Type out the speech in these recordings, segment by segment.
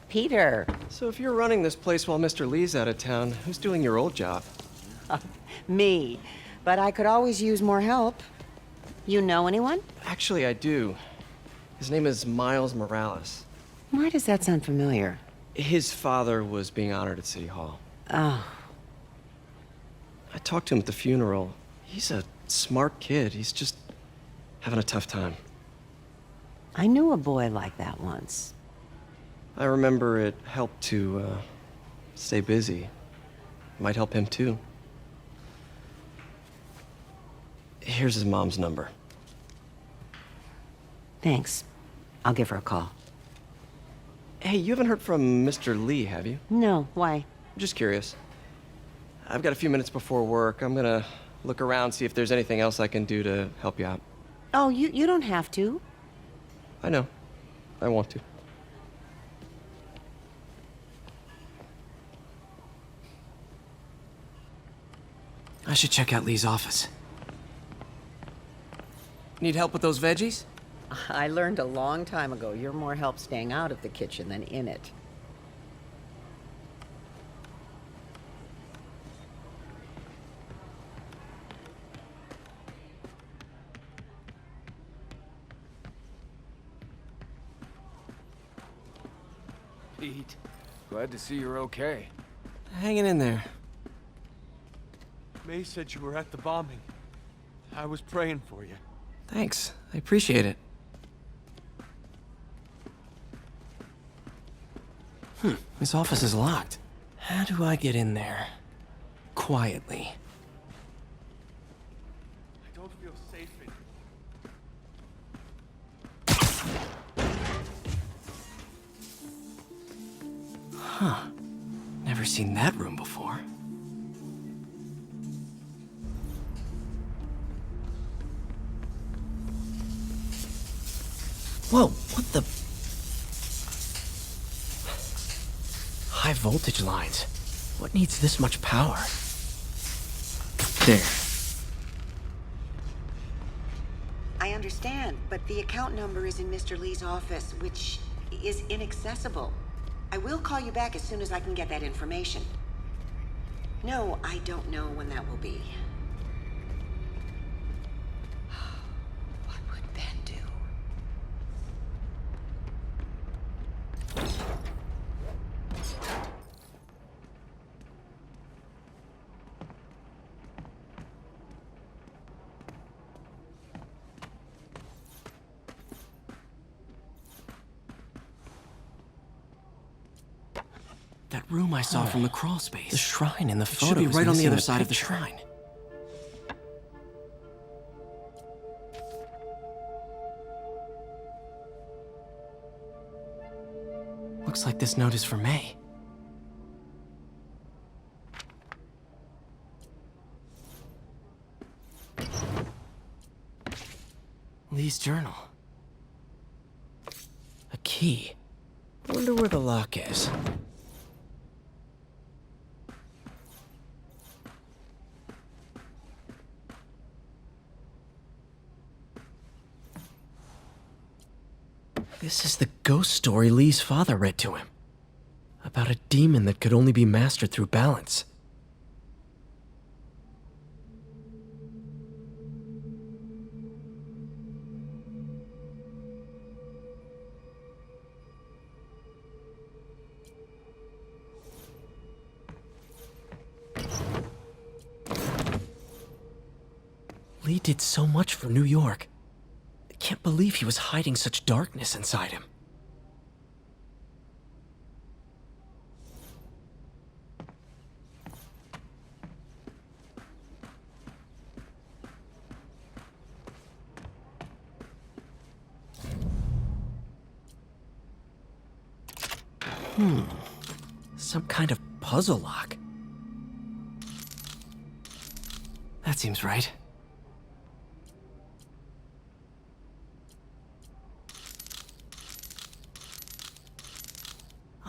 Peter. So if you're running this place while Mr. Lee's out of town, who's doing your old job? Me. But I could always use more help. You know anyone? Actually, I do. His name is Miles Morales. Why does that sound familiar? His father was being honored at City Hall. Oh. I talked to him at the funeral. He's a smart kid. He's just having a tough time. I knew a boy like that once. I remember it helped to, stay busy. Might help him too. Here's his mom's number. Thanks. I'll give her a call. Hey, you haven't heard from Mr. Lee, have you? No, why? Just curious. I've got a few minutes before work. I'm gonna look around, see if there's anything else I can do to help you out. Oh, you don't have to. I know. I want to. I should check out Lee's office. Need help with those veggies? I learned a long time ago you're more help staying out of the kitchen than in it. Pete, glad to see you're okay. Hanging in there. May said you were at the bombing. I was praying for you. Thanks. I appreciate it. His office is locked. How do I get in there? Quietly. I don't feel safe in Never seen that room before. Whoa, what the? High voltage lines. What needs this much power? There. I understand, but the account number is in Mr. Lee's office, which is inaccessible. I will call you back as soon as I can get that information. No, I don't know when that will be. What would Ben do? That room I saw from the crawl space. The shrine in the photo should be right on the other side of the shrine. Looks like this note is for May. Lee's journal. A key. I wonder where the lock is. This is the ghost story Lee's father read to him. About a demon that could only be mastered through balance. Lee did so much for New York. I can't believe he was hiding such darkness inside him. Some kind of puzzle lock. That seems right.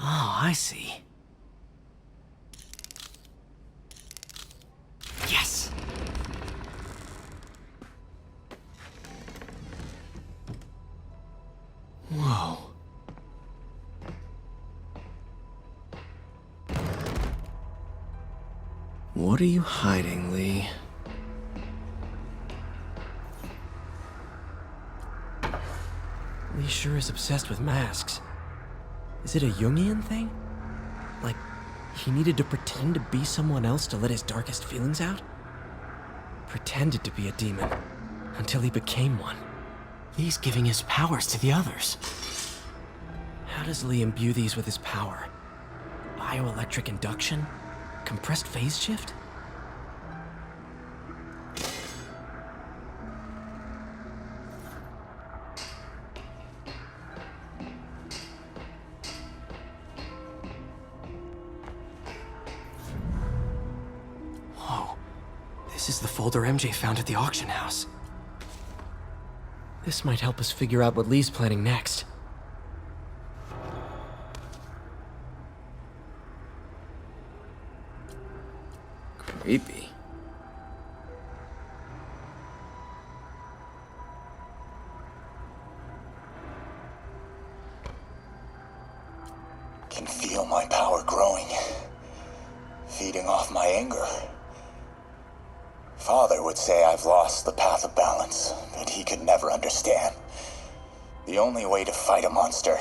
Oh, I see. Yes! Whoa. What are you hiding, Lee? Lee sure is obsessed with masks. Is it a Jungian thing? Like, he needed to pretend to be someone else to let his darkest feelings out? Pretended to be a demon, until he became one. Lee's giving his powers to the others. How does Lee imbue these with his power? Bioelectric induction? Compressed phase shift? Whoa. This is the folder MJ found at the auction house. This might help us figure out what Lee's planning next. Creepy. Can feel my power growing, feeding off my anger. Father would say I've lost the path of balance, that he could never understand. The only way to fight a monster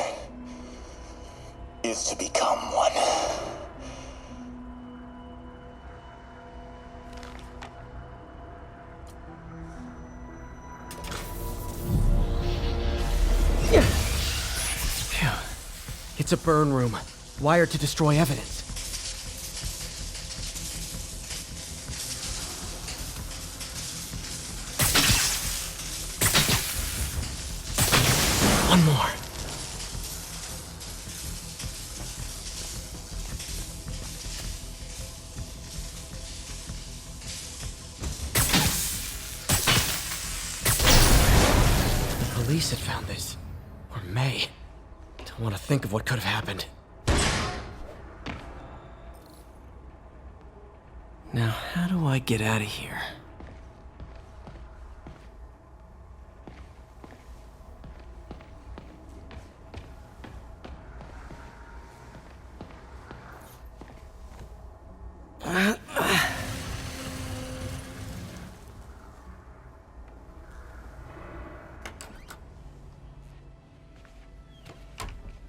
is to become one. Phew. It's a burn room, wired to destroy evidence. One more. The police had found this. Or may. Don't want to think of what could have happened. Now, how do I get out of here?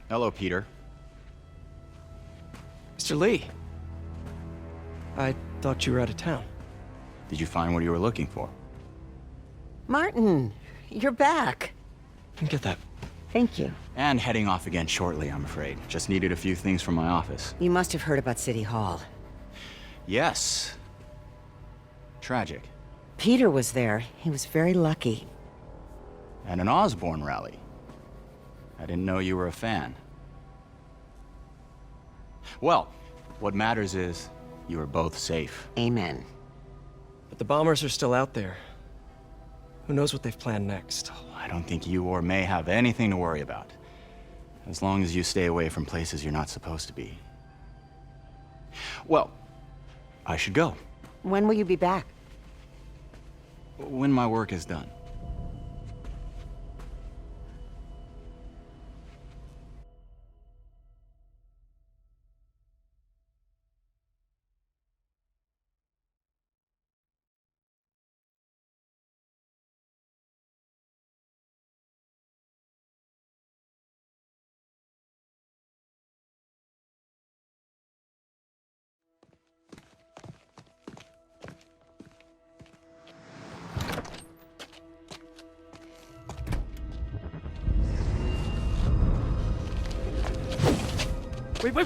Hello, Peter. Mr. Lee. I thought you were out of town. Did you find what you were looking for? Martin, you're back. Get that. Thank you. And heading off again shortly, I'm afraid. Just needed a few things from my office. You must have heard about City Hall. Yes. Tragic. Peter was there. He was very lucky. And an Osborn rally. I didn't know you were a fan. Well, what matters is you are both safe. Amen. But the bombers are still out there. Who knows what they've planned next? I don't think you or May have anything to worry about. As long as you stay away from places you're not supposed to be. Well, I should go. When will you be back? When my work is done.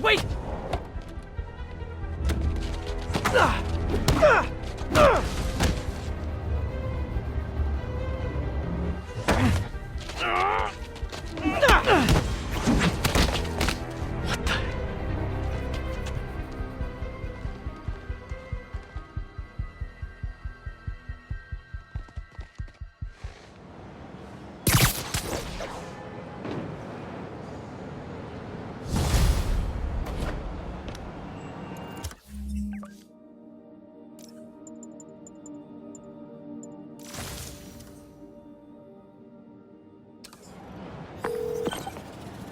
Wait!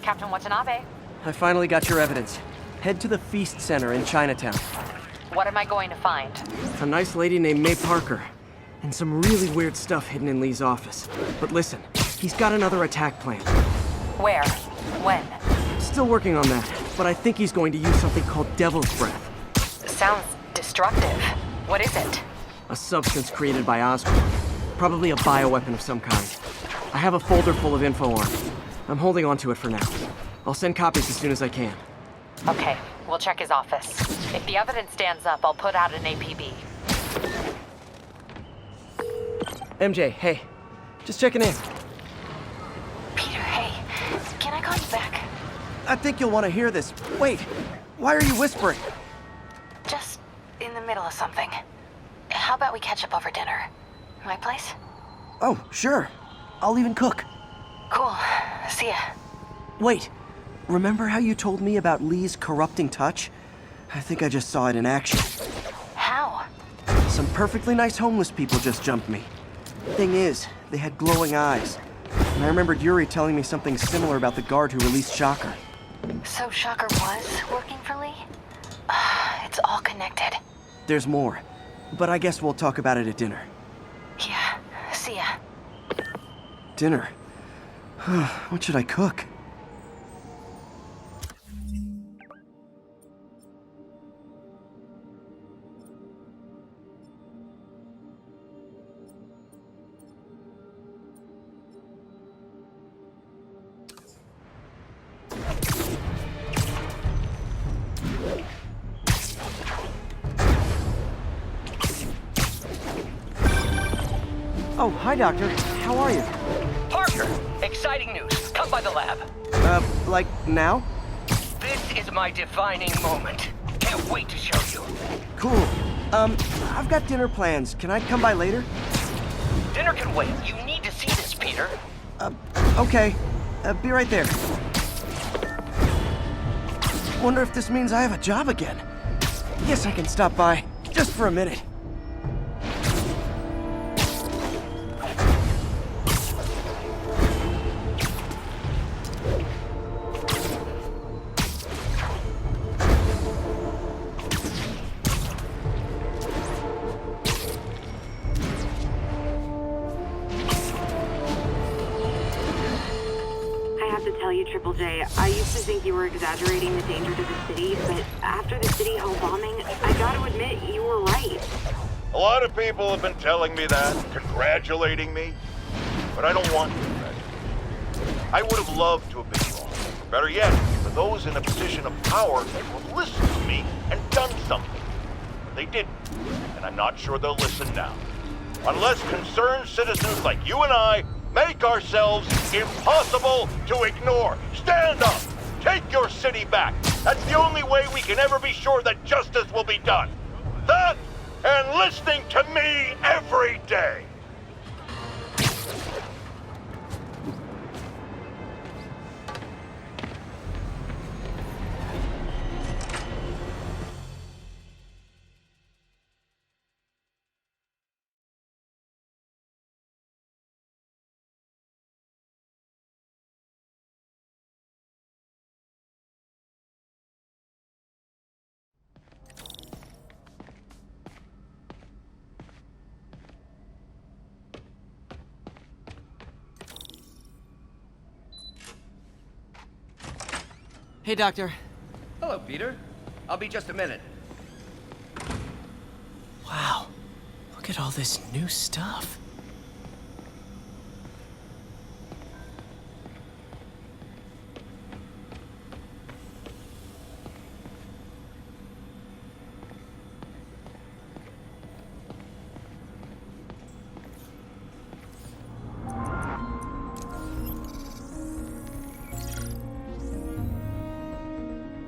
Captain Watanabe. I finally got your evidence. Head to the Feast Center in Chinatown. What am I going to find? A nice lady named May Parker. And some really weird stuff hidden in Lee's office. But listen, he's got another attack plan. Where? When? Still working on that, but I think he's going to use something called Devil's Breath. Sounds destructive. What is it? A substance created by Oscorp. Probably a bioweapon of some kind. I have a folder full of info on it. I'm holding on to it for now. I'll send copies as soon as I can. Okay, we'll check his office. If the evidence stands up, I'll put out an APB. MJ, hey. Just checking in. Peter, hey. Can I call you back? I think you'll want to hear this. Wait, why are you whispering? Just in the middle of something. How about we catch up over dinner? My place? Oh, sure. I'll even cook. Cool. See ya. Wait, remember how you told me about Lee's corrupting touch? I think I just saw it in action. How? Some perfectly nice homeless people just jumped me. Thing is, they had glowing eyes. And I remembered Yuri telling me something similar about the guard who released Shocker. So Shocker was working for Lee? It's all connected. There's more, but I guess we'll talk about it at dinner. Yeah. See ya. Dinner? What should I cook? Oh, hi, Doctor. How are you? Parker! Exciting news. Come by the lab. Like now? This is my defining moment. Can't wait to show you. Cool. I've got dinner plans. Can I come by later? Dinner can wait. You need to see this, Peter. Okay. Be right there. Wonder if this means I have a job again. Guess I can stop by, just for a minute. Triple J, I used to think you were exaggerating the danger to the city, but after the City Hall bombing, I gotta admit, you were right. A lot of people have been telling me that, congratulating me, but I don't want to congratulate. I would have loved to have been wrong. Better yet, for those in a position of power who have listened to me and done something. But they didn't, and I'm not sure they'll listen now. Unless concerned citizens like you and I make ourselves impossible to ignore. Stand up! Take your city back! That's the only way we can ever be sure that justice will be done. That, and listening to me every day! Hey, Doctor. Hello, Peter. I'll be just a minute. Wow. Look at all this new stuff.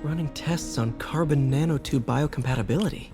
Running tests on carbon nanotube biocompatibility.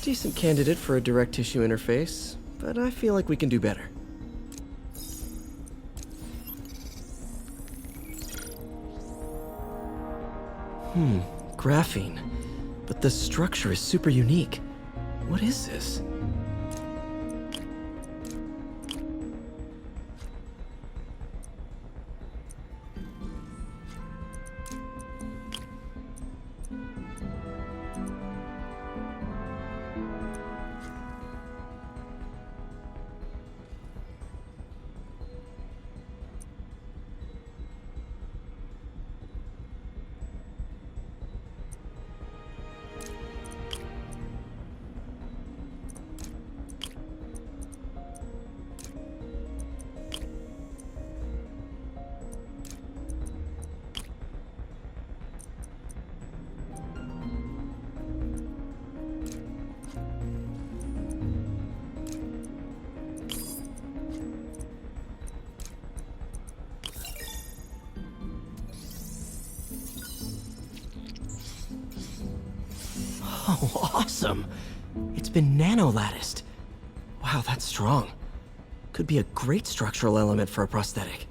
Decent candidate for a direct tissue interface, but I feel like we can do better. Graphene. But the structure is super unique. What is this? Oh, awesome! It's been nano-latticed. Wow, that's strong. Could be a great structural element for a prosthetic.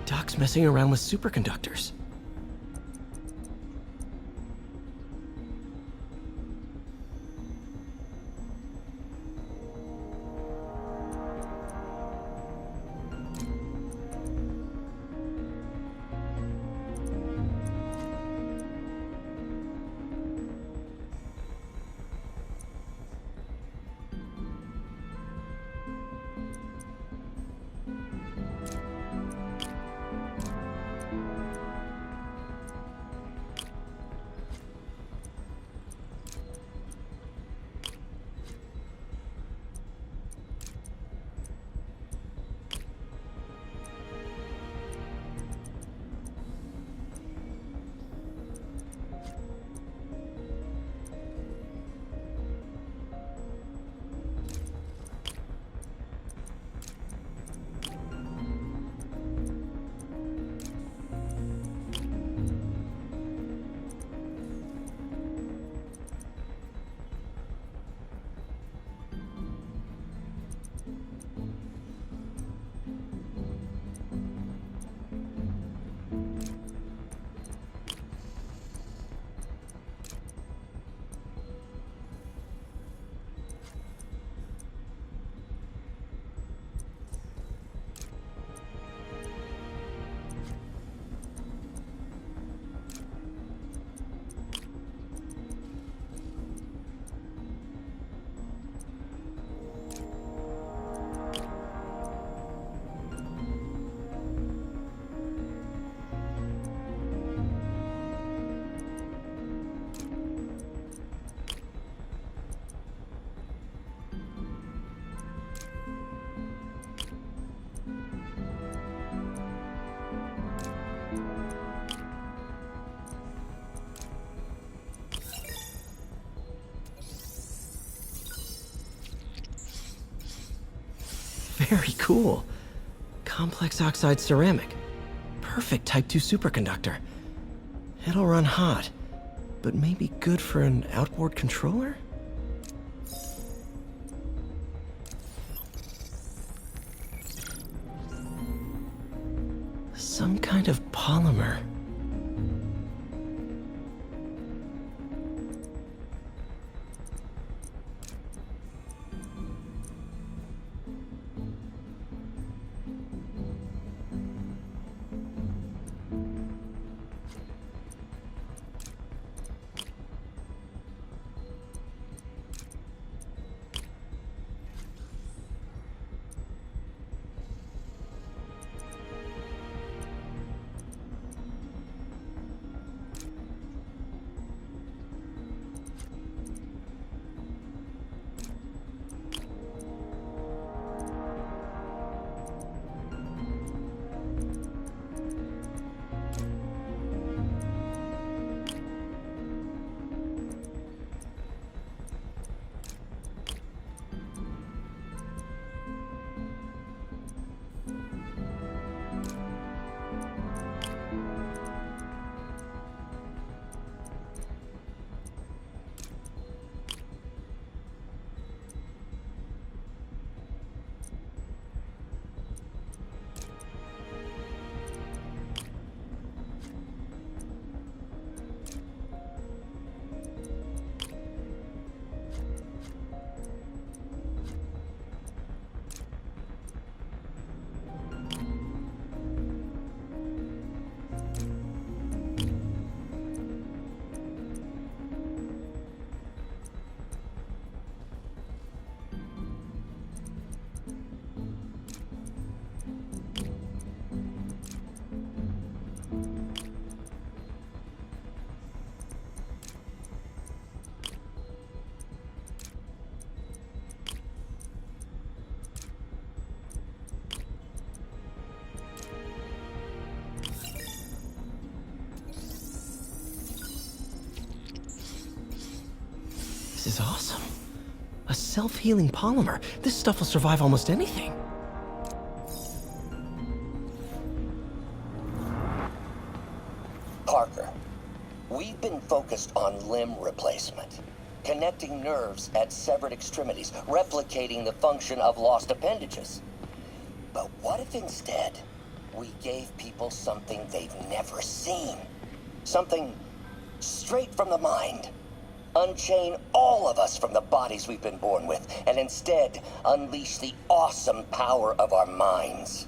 Doc's messing around with superconductors. Very cool. Complex oxide ceramic. Perfect Type 2 superconductor. It'll run hot, but maybe good for an outboard controller? Some kind of polymer. This is awesome. A self-healing polymer. This stuff will survive almost anything. Parker, we've been focused on limb replacement, connecting nerves at severed extremities, replicating the function of lost appendages. But what if instead we gave people something they've never seen? Something straight from the mind. Unchain all of us from the bodies we've been born with, and instead unleash the awesome power of our minds.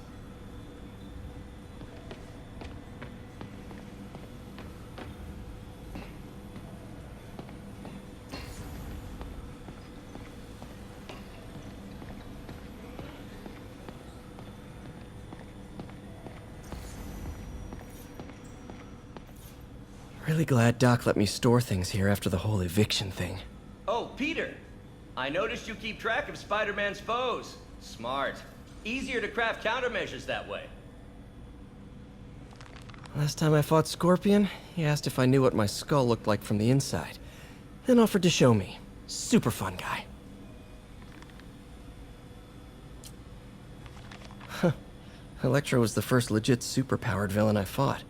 Really glad Doc let me store things here after the whole eviction thing. Oh, Peter! I noticed you keep track of Spider-Man's foes. Smart. Easier to craft countermeasures that way. Last time I fought Scorpion, he asked if I knew what my skull looked like from the inside. Then offered to show me. Super fun guy. Huh. Electro was the first legit super-powered villain I fought.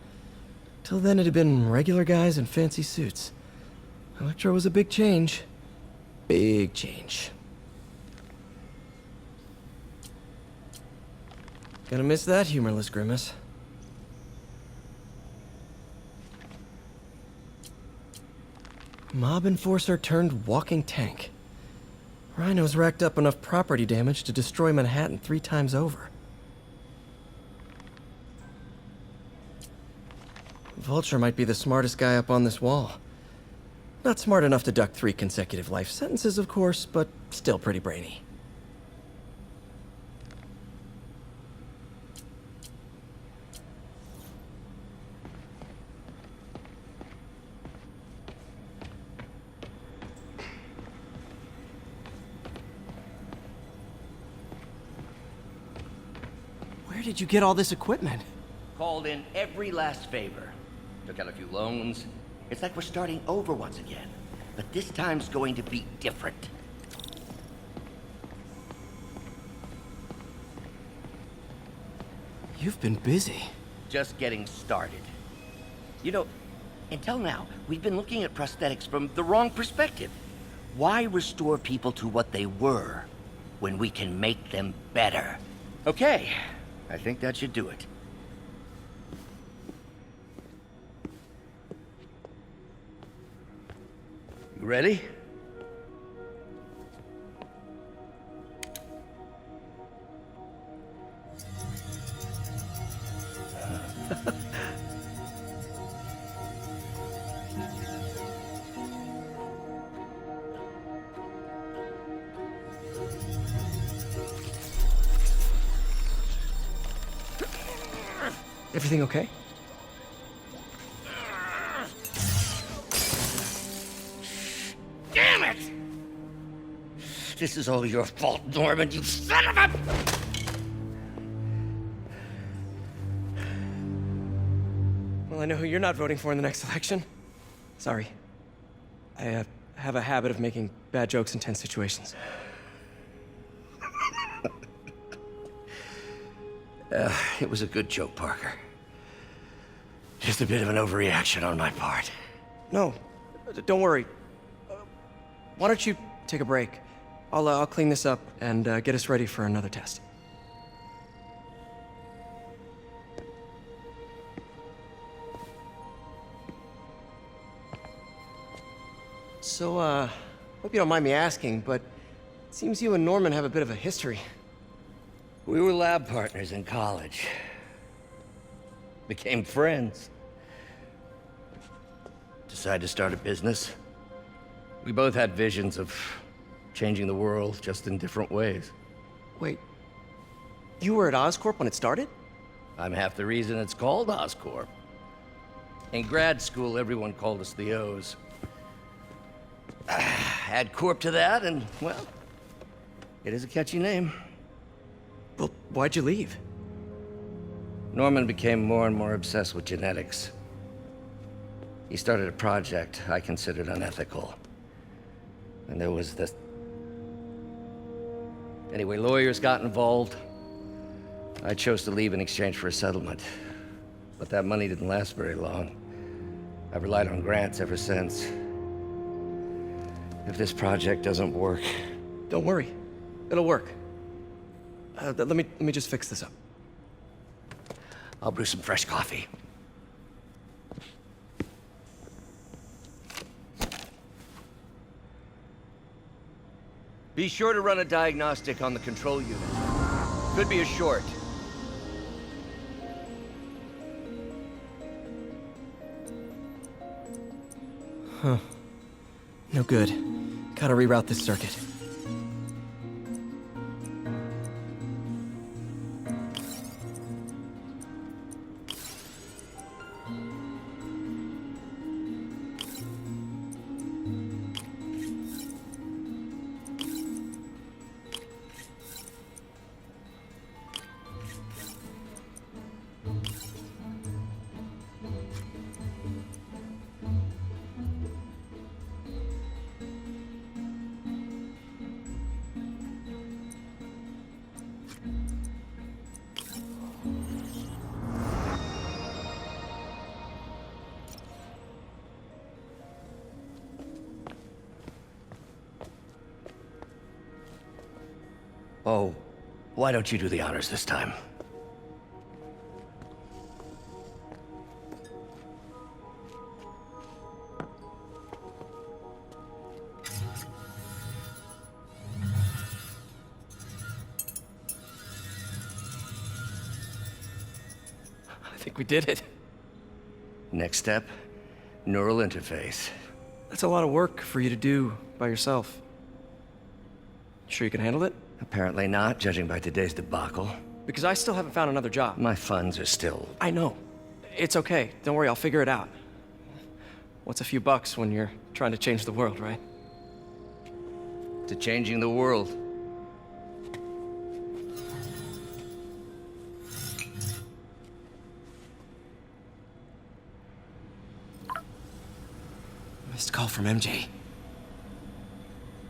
Till then, it had been regular guys in fancy suits. Electro was a big change. Big change. Gonna miss that humorless grimace. Mob enforcer turned walking tank. Rhino's racked up enough property damage to destroy Manhattan 3 times over. Vulture might be the smartest guy up on this wall. Not smart enough to duck 3 consecutive life sentences, of course, but still pretty brainy. Where did you get all this equipment? Called in every last favor. Took out a few loans. It's like we're starting over once again. But this time's going to be different. You've been busy. Just getting started. You know, until now, we've been looking at prosthetics from the wrong perspective. Why restore people to what they were when we can make them better? Okay, I think that should do it. You ready? Everything okay? Damn it! This is all your fault, Norman, you son of a... Well, I know who you're not voting for in the next election. Sorry. I have a habit of making bad jokes in tense situations. It was a good joke, Parker. Just a bit of an overreaction on my part. No, don't worry. Why don't you take a break? I'll clean this up and get us ready for another test. So, hope you don't mind me asking, but it seems you and Norman have a bit of a history. We were lab partners in college. Became friends. Decided to start a business. We both had visions of changing the world, just in different ways. Wait, you were at Oscorp when it started? I'm half the reason it's called Oscorp. In grad school, everyone called us the O's. Add Corp to that, and, well, it is a catchy name. Well, why'd you leave? Norman became more and more obsessed with genetics. He started a project I considered unethical. And there was the... Anyway, lawyers got involved. I chose to leave in exchange for a settlement. But that money didn't last very long. I've relied on grants ever since. If this project doesn't work... Don't worry. It'll work. Let me just fix this up. I'll brew some fresh coffee. Be sure to run a diagnostic on the control unit. Could be a short. Huh. No good. Gotta reroute this circuit. Oh, why don't you do the honors this time? I think we did it. Next step, neural interface. That's a lot of work for you to do by yourself. Sure you can handle it? Apparently not, judging by today's debacle. Because I still haven't found another job. My funds are still... I know. It's okay. Don't worry, I'll figure it out. What's a few bucks when you're trying to change the world, right? To changing the world. Missed call from MJ.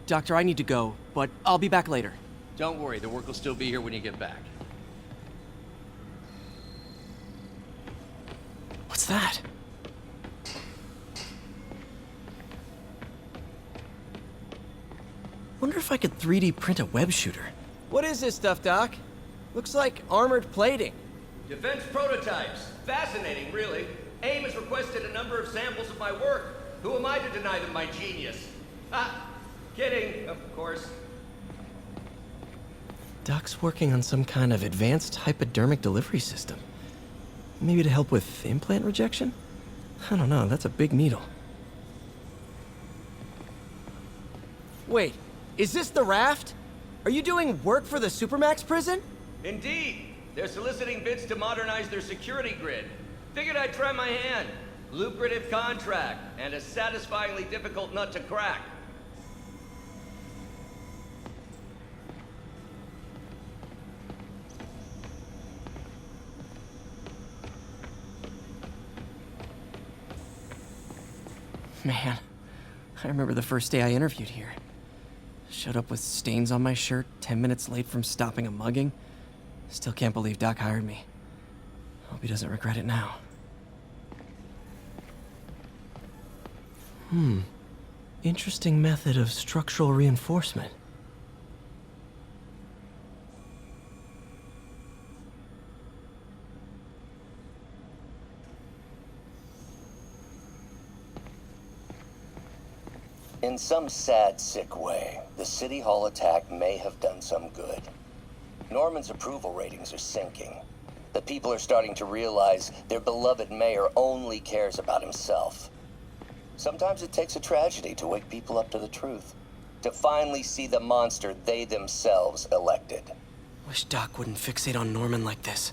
Doctor, I need to go, but I'll be back later. Don't worry, the work will still be here when you get back. What's that? Wonder if I could 3D print a web shooter. What is this stuff, Doc? Looks like armored plating. Defense prototypes. Fascinating, really. AIM has requested a number of samples of my work. Who am I to deny them my genius? Ah, kidding, of course. Doc's working on some kind of advanced hypodermic delivery system. Maybe to help with implant rejection? I don't know, that's a big needle. Wait, is this the raft? Are you doing work for the Supermax prison? Indeed. They're soliciting bids to modernize their security grid. Figured I'd try my hand. Lucrative contract, and a satisfyingly difficult nut to crack. Man, I remember the first day I interviewed here. Showed up with stains on my shirt, 10 minutes late from stopping a mugging. Still can't believe Doc hired me. Hope he doesn't regret it now. Interesting method of structural reinforcement. In some sad, sick way, the City Hall attack may have done some good. Norman's approval ratings are sinking. The people are starting to realize their beloved mayor only cares about himself. Sometimes it takes a tragedy to wake people up to the truth, to finally see the monster they themselves elected. Wish Doc wouldn't fixate on Norman like this.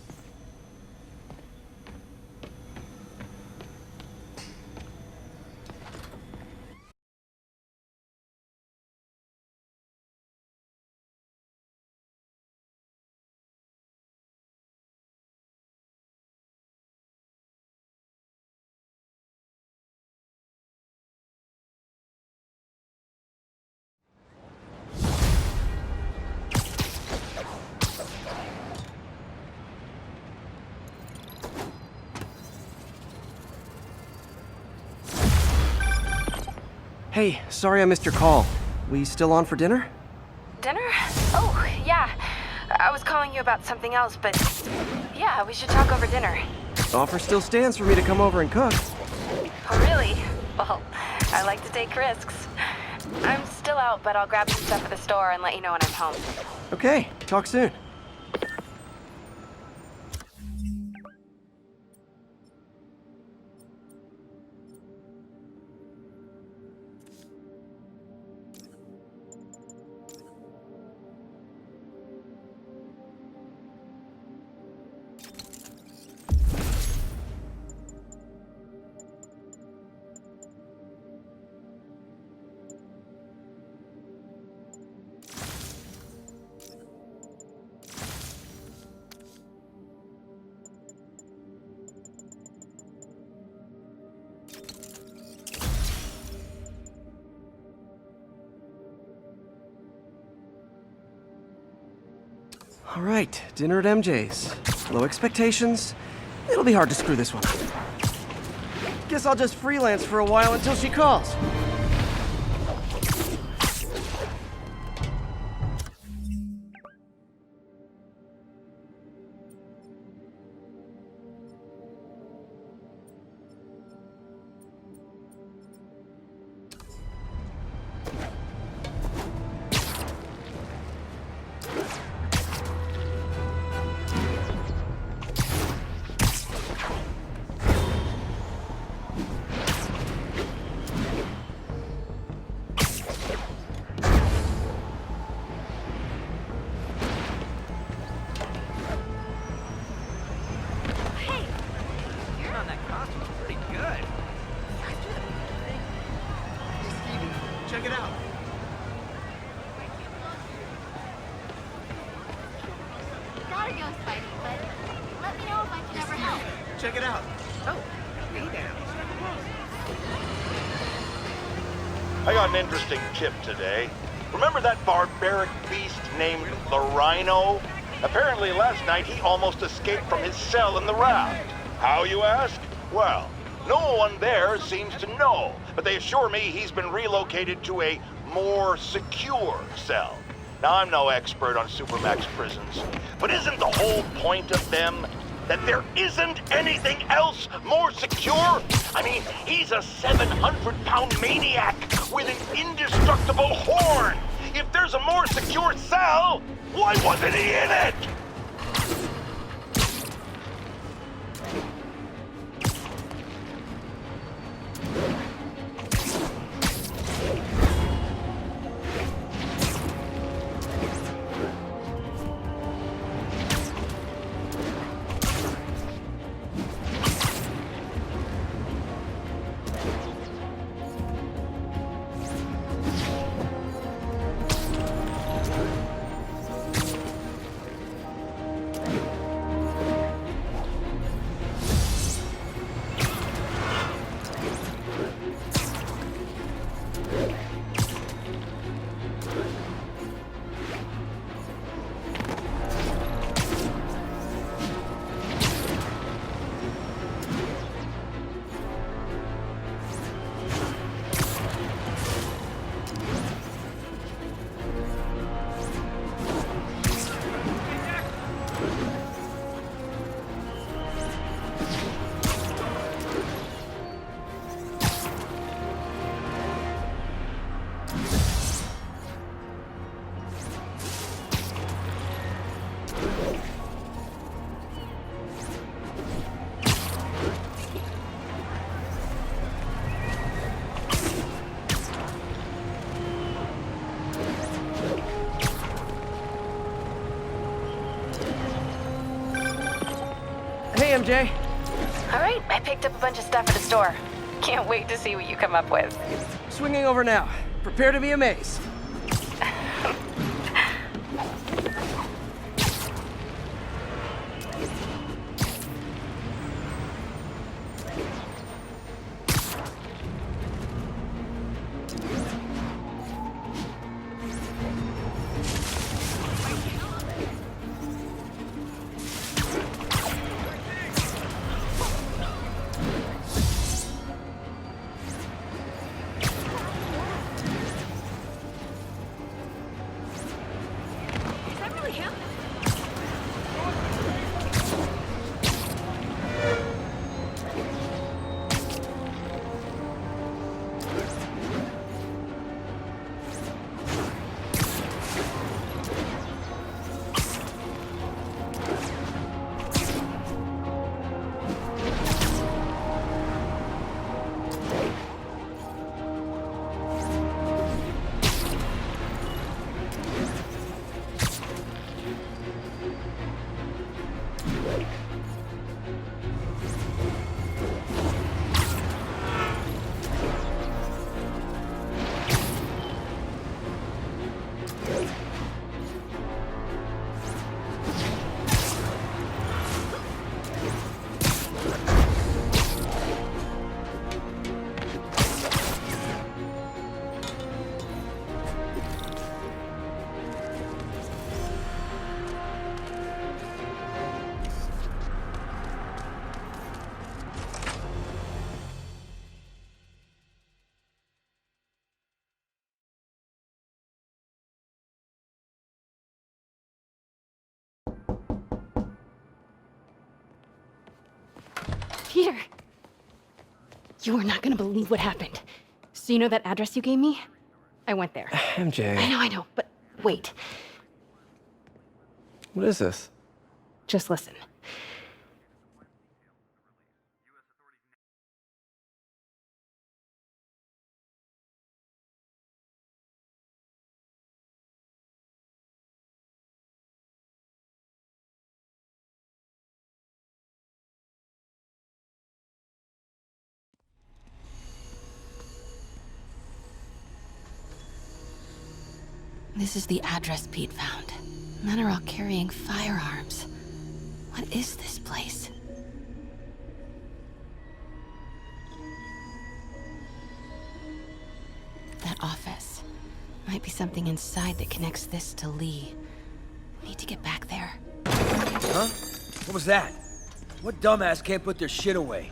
Hey, sorry I missed your call. We still on for dinner? Dinner? Oh, yeah. I was calling you about something else, but yeah, we should talk over dinner. Offer still stands for me to come over and cook. Oh, really? Well, I like to take risks. I'm still out, but I'll grab some stuff at the store and let you know when I'm home. Okay, talk soon. All right, dinner at MJ's. Low expectations. It'll be hard to screw this one up. Guess I'll just freelance for a while until she calls. Check it out. Gotta go, Spidey, but let me know if I can ever help. Check it out. Oh, hey down. I got an interesting tip today. Remember that barbaric beast named the Rhino? Apparently last night he almost escaped from his cell in the raft. How, you ask? Well, no one there seems to know, but they assure me he's been relocated to a more secure cell. Now, I'm no expert on Supermax prisons, but isn't the whole point of them that there isn't anything else more secure? I mean, he's a 700-pound maniac with an indestructible horn. If there's a more secure cell, why wasn't he in it? Hey, MJ. All right, I picked up a bunch of stuff at the store. Can't wait to see what you come up with. Swinging over now. Prepare to be amazed. Peter! You are not gonna believe what happened. So you know that address you gave me? I went there. MJ. I know, but wait. What is this? Just listen. This is the address Pete found. Men are all carrying firearms. What is this place? That office. Might be something inside that connects this to Lee. Need to get back there. Huh? What was that? What dumbass can't put their shit away?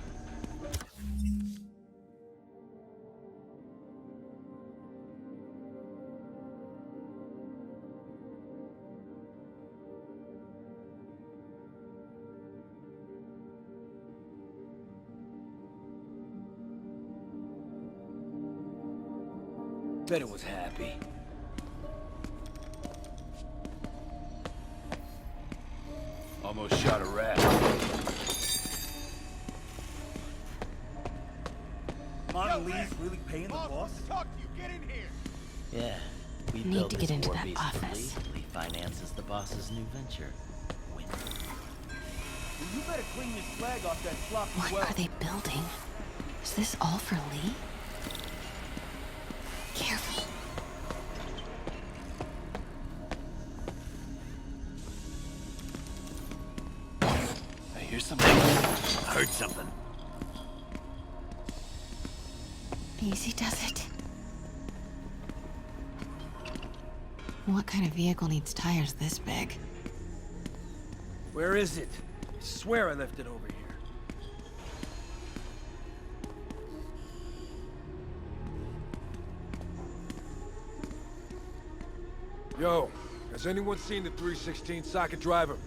Bet it was happy. Almost shot a rat. Monty Lee's really paying the boss? Talk to you. Get in here. Yeah. We Need built to this get into war that beast for office. Lee. Lee finances the boss's new venture. Win. You better clean this flag off that floppy What well. are they building? Is this all for Lee? Careful. I hear something. I heard something. Easy does it. What kind of vehicle needs tires this big? Where is it? I swear I left it over here. Yo, has anyone seen the 316 socket driver?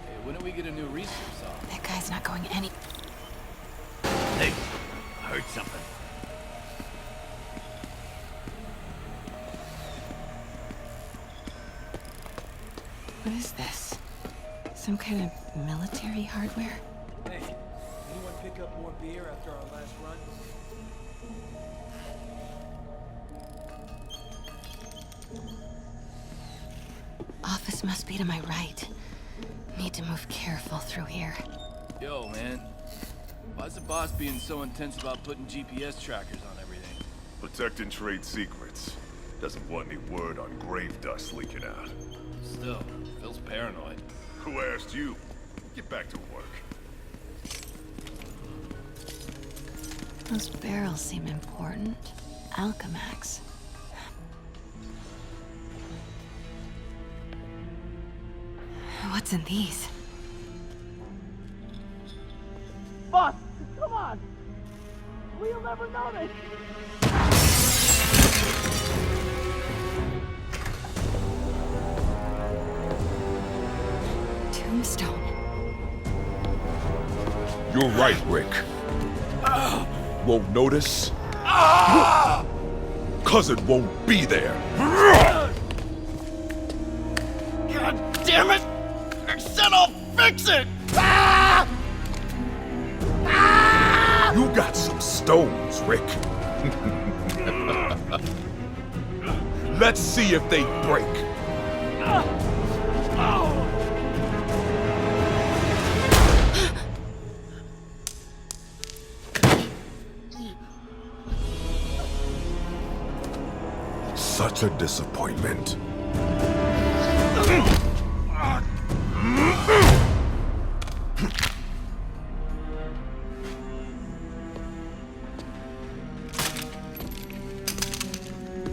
Hey, when do we get a new resource off? That guy's not going any... Hey, I heard something. What is this? Some kind of military hardware? Hey, anyone pick up more beer after our last run? Office must be to my right. Need to move careful through here. Yo, man. Why's the boss being so intense about putting GPS trackers on everything? Protecting trade secrets. Doesn't want any word on grave dust leaking out. Still, Phil's paranoid. Who asked you? Get back to work. Those barrels seem important. Alchemax. What's in these? Boss, come on! We'll never know this! Tombstone. You're right, Rick. Won't notice? Cause it won't be there. God damn it! I said I'll fix it! You got some stones, Rick. Let's see if they break. Such a disappointment.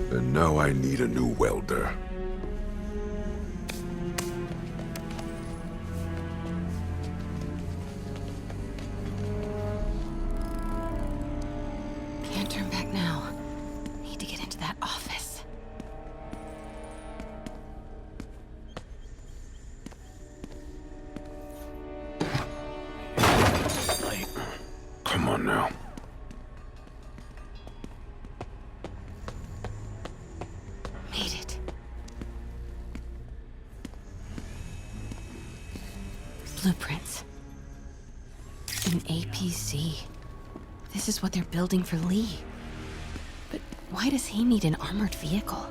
And now I need a new welder. Can't turn back now. Need to get into that office. Blueprints. An APC. This is what they're building for Lee. But why does he need an armored vehicle?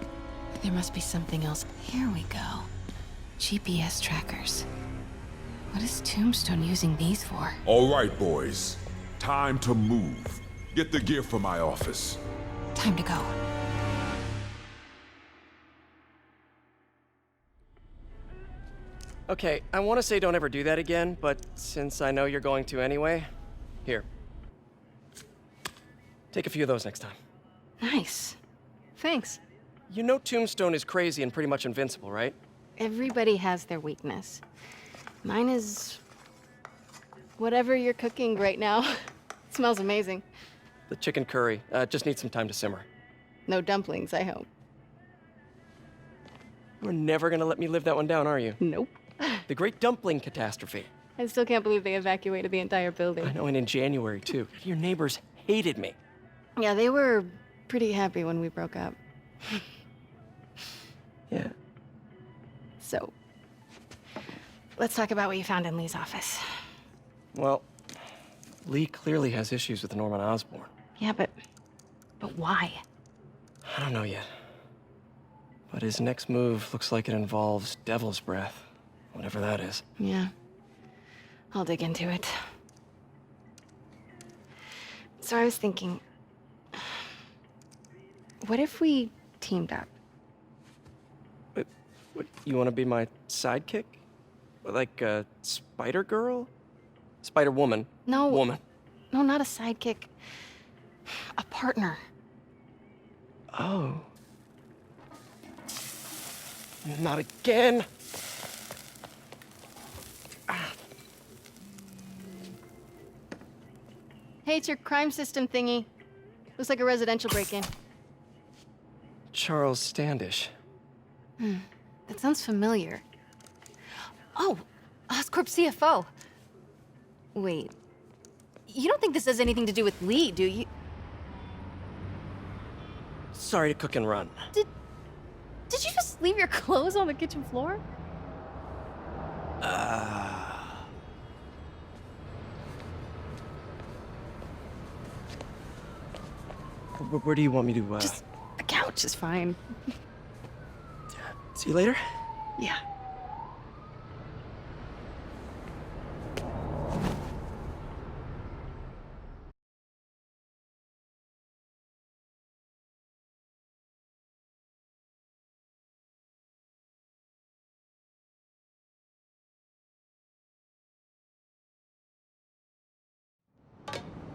There must be something else. Here we go. GPS trackers. What is Tombstone using these for? All right, boys. Time to move. Get the gear from my office. Time to go. Okay, I want to say don't ever do that again, but since I know you're going to anyway, here. Take a few of those next time. Nice. Thanks. You know Tombstone is crazy and pretty much invincible, right? Everybody has their weakness. Mine is... whatever you're cooking right now. It smells amazing. The chicken curry. Just needs some time to simmer. No dumplings, I hope. You're never gonna let me live that one down, are you? Nope. The Great Dumpling Catastrophe. I still can't believe they evacuated the entire building. I know, and in January, too. Your neighbors hated me. Yeah, they were pretty happy when we broke up. Yeah. So, let's talk about what you found in Lee's office. Well, Lee clearly has issues with Norman Osborn. Yeah, but why? I don't know yet. But his next move looks like it involves Devil's Breath. Whatever that is. Yeah. I'll dig into it. So I was thinking, what if we teamed up? What, you want to be my sidekick? Like a Spider-Girl? Spider-Woman. No. Woman. No, not a sidekick. A partner. Oh. Not again. Hey, it's your crime system thingy. Looks like a residential break-in. Charles Standish. That sounds familiar. Oh, Oscorp CFO. Wait. You don't think this has anything to do with Lee, do you? Sorry to cook and run. Did you just leave your clothes on the kitchen floor? Where do you want me to, Just the couch is fine. See you later? Yeah.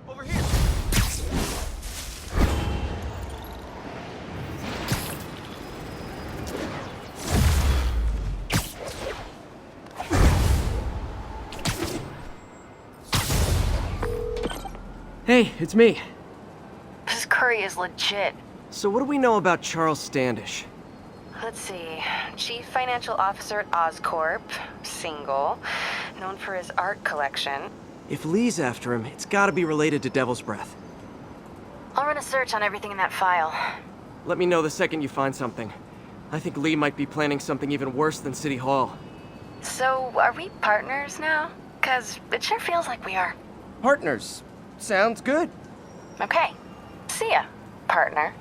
Over here. Hey, it's me. This curry is legit. So what do we know about Charles Standish? Let's see. Chief Financial Officer at Oscorp. Single. Known for his art collection. If Lee's after him, it's gotta be related to Devil's Breath. I'll run a search on everything in that file. Let me know the second you find something. I think Lee might be planning something even worse than City Hall. So, are we partners now? 'Cause it sure feels like we are. Partners. Sounds good. Okay. See ya, partner.